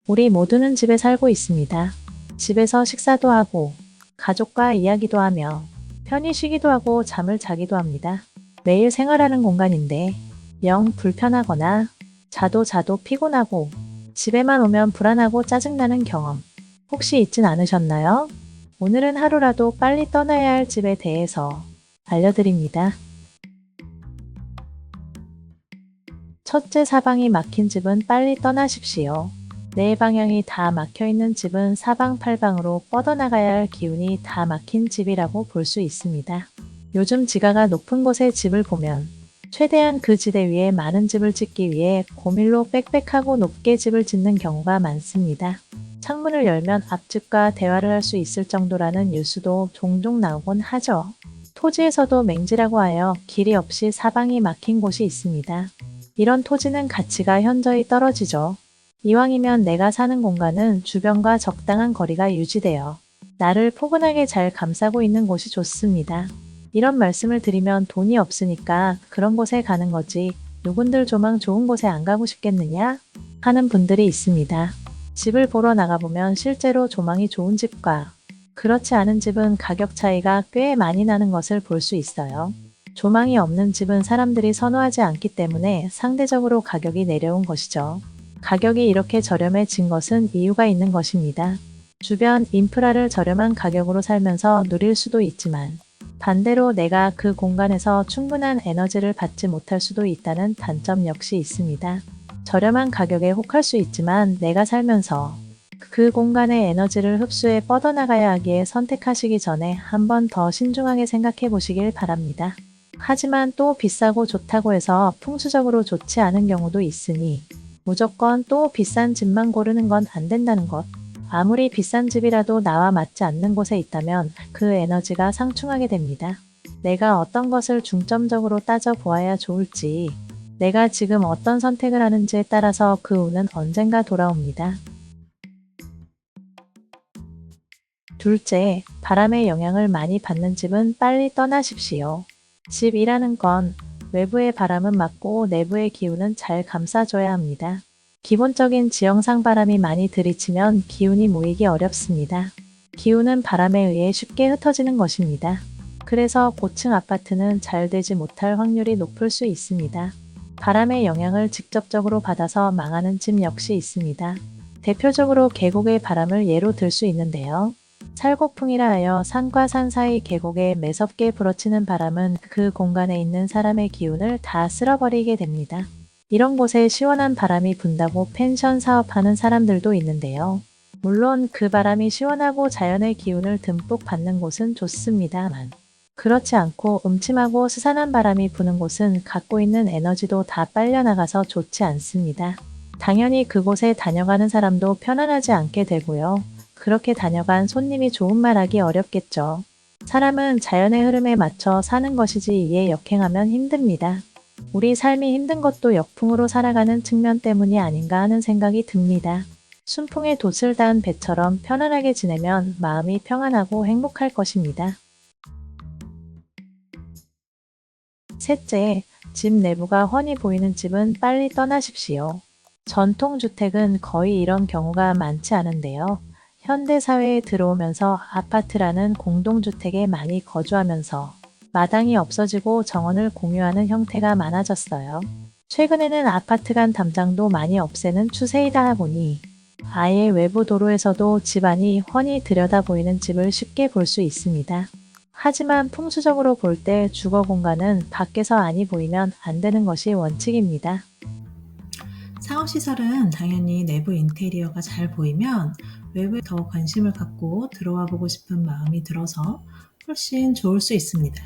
우리 모두는 집에 살고 있습니다. 집에서 식사도 하고, 가족과 이야기도 하며, 편히 쉬기도 하고 잠을 자기도 합니다. 매일 생활하는 공간인데, 영 불편하거나, 자도 피곤하고, 집에만 오면 불안하고 짜증나는 경험, 혹시 있진 않으셨나요? 오늘은 하루라도 빨리 떠나야 할 집에 대해서 알려드립니다. 첫째, 사방이 막힌 집은 빨리 떠나십시오. 네 방향이 다 막혀 있는 집은 사방팔방으로 뻗어나가야 할 기운이 다 막힌 집이라고 볼 수 있습니다. 요즘 지가가 높은 곳에 집을 보면 최대한 그 지대 위에 많은 집을 짓기 위해 고밀로 빽빽하고 높게 집을 짓는 경우가 많습니다. 창문을 열면 앞집과 대화를 할 수 있을 정도라는 뉴스도 종종 나오곤 하죠. 토지에서도 맹지라고 하여 길이 없이 사방이 막힌 곳이 있습니다. 이런 토지는 가치가 현저히 떨어지죠. 이왕이면 내가 사는 공간은 주변과 적당한 거리가 유지되어 나를 포근하게 잘 감싸고 있는 곳이 좋습니다. 이런 말씀을 드리면 돈이 없으니까 그런 곳에 가는 거지 누군들 조망 좋은 곳에 안 가고 싶겠느냐? 하는 분들이 있습니다. 집을 보러 나가보면 실제로 조망이 좋은 집과 그렇지 않은 집은 가격 차이가 꽤 많이 나는 것을 볼 수 있어요. 조망이 없는 집은 사람들이 선호하지 않기 때문에 상대적으로 가격이 내려온 것이죠. 가격이 이렇게 저렴해진 것은 이유가 있는 것입니다. 주변 인프라를 저렴한 가격으로 살면서 누릴 수도 있지만 반대로 내가 그 공간에서 충분한 에너지를 받지 못할 수도 있다는 단점 역시 있습니다. 저렴한 가격에 혹할 수 있지만 내가 살면서 그 공간의 에너지를 흡수해 뻗어나가야 하기에 선택하시기 전에 한 번 더 신중하게 생각해 보시길 바랍니다. 하지만 또 비싸고 좋다고 해서 풍수적으로 좋지 않은 경우도 있으니 무조건 또 비싼 집만 고르는 건 안 된다는 것. 아무리 비싼 집이라도 나와 맞지 않는 곳에 있다면 그 에너지가 상충하게 됩니다. 내가 어떤 것을 중점적으로 따져 보아야 좋을지, 내가 지금 어떤 선택을 하는지에 따라서 그 운은 언젠가 돌아옵니다. 둘째, 바람의 영향을 많이 받는 집은 빨리 떠나십시오. 집이라는 건 외부의 바람은 막고 내부의 기운은 잘 감싸줘야 합니다. 기본적인 지형상 바람이 많이 들이치면 기운이 모이기 어렵습니다. 기운은 바람에 의해 쉽게 흩어지는 것입니다. 그래서 고층 아파트는 잘 되지 못할 확률이 높을 수 있습니다. 바람의 영향을 직접적으로 받아서 망하는 집 역시 있습니다. 대표적으로 계곡의 바람을 예로 들 수 있는데요. 살고풍이라 하여 산과 산 사이 계곡에 매섭게 불어치는 바람은 그 공간에 있는 사람의 기운을 다 쓸어버리게 됩니다. 이런 곳에 시원한 바람이 분다고 펜션 사업하는 사람들도 있는데요. 물론 그 바람이 시원하고 자연의 기운을 듬뿍 받는 곳은 좋습니다만 그렇지 않고 음침하고 스산한 바람이 부는 곳은 갖고 있는 에너지도 다 빨려나가서 좋지 않습니다. 당연히 그곳에 다녀가는 사람도 편안하지 않게 되고요. 그렇게 다녀간 손님이 좋은 말 하기 어렵겠죠. 사람은 자연의 흐름에 맞춰 사는 것이지 이에 역행하면 힘듭니다. 우리 삶이 힘든 것도 역풍으로 살아가는 측면 때문이 아닌가 하는 생각이 듭니다. 순풍에 돛을 단 배처럼 편안하게 지내면 마음이 평안하고 행복할 것입니다. 셋째, 집 내부가 훤히 보이는 집은 빨리 떠나십시오. 전통주택은 거의 이런 경우가 많지 않은데요. 현대사회에 들어오면서 아파트라는 공동주택에 많이 거주하면서 마당이 없어지고 정원을 공유하는 형태가 많아졌어요. 최근에는 아파트 간 담장도 많이 없애는 추세이다 보니 아예 외부 도로에서도 집안이 훤히 들여다 보이는 집을 쉽게 볼 수 있습니다. 하지만 풍수적으로 볼 때 주거 공간은 밖에서 안이 보이면 안 되는 것이 원칙입니다. 상업시설은 당연히 내부 인테리어가 잘 보이면 외부에 더 관심을 갖고 들어와 보고 싶은 마음이 들어서 훨씬 좋을 수 있습니다.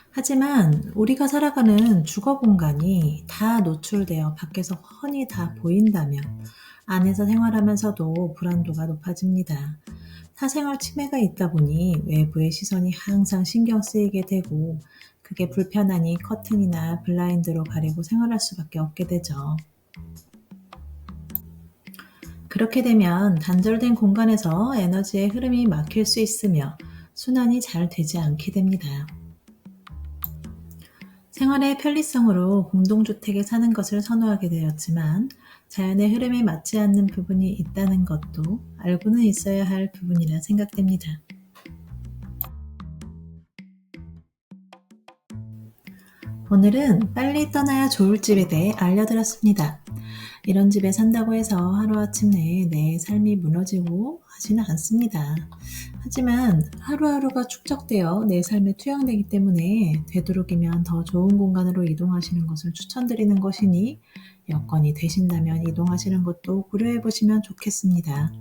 하지만 우리가 살아가는 주거 공간이 다 노출되어 밖에서 훤히 다 보인다면 안에서 생활하면서도 불안도가 높아집니다. 사생활 침해가 있다 보니 외부의 시선이 항상 신경 쓰이게 되고 그게 불편하니 커튼이나 블라인드로 가리고 생활할 수밖에 없게 되죠. 그렇게 되면 단절된 공간에서 에너지의 흐름이 막힐 수 있으며 순환이 잘 되지 않게 됩니다. 생활의 편리성으로 공동주택에 사는 것을 선호하게 되었지만 자연의 흐름에 맞지 않는 부분이 있다는 것도 알고는 있어야 할 부분이라 생각됩니다. 오늘은 빨리 떠나야 좋을 집에 대해 알려드렸습니다. 이런 집에 산다고 해서 하루아침 내에 내 삶이 무너지고 하지는 않습니다. 하지만 하루하루가 축적되어 내 삶에 투영되기 때문에 되도록이면 더 좋은 공간으로 이동하시는 것을 추천드리는 것이니 여건이 되신다면 이동하시는 것도 고려해 보시면 좋겠습니다.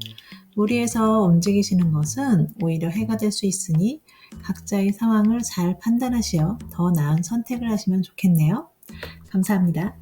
무리해서 움직이시는 것은 오히려 해가 될 수 있으니 각자의 상황을 잘 판단하시어 더 나은 선택을 하시면 좋겠네요. 감사합니다.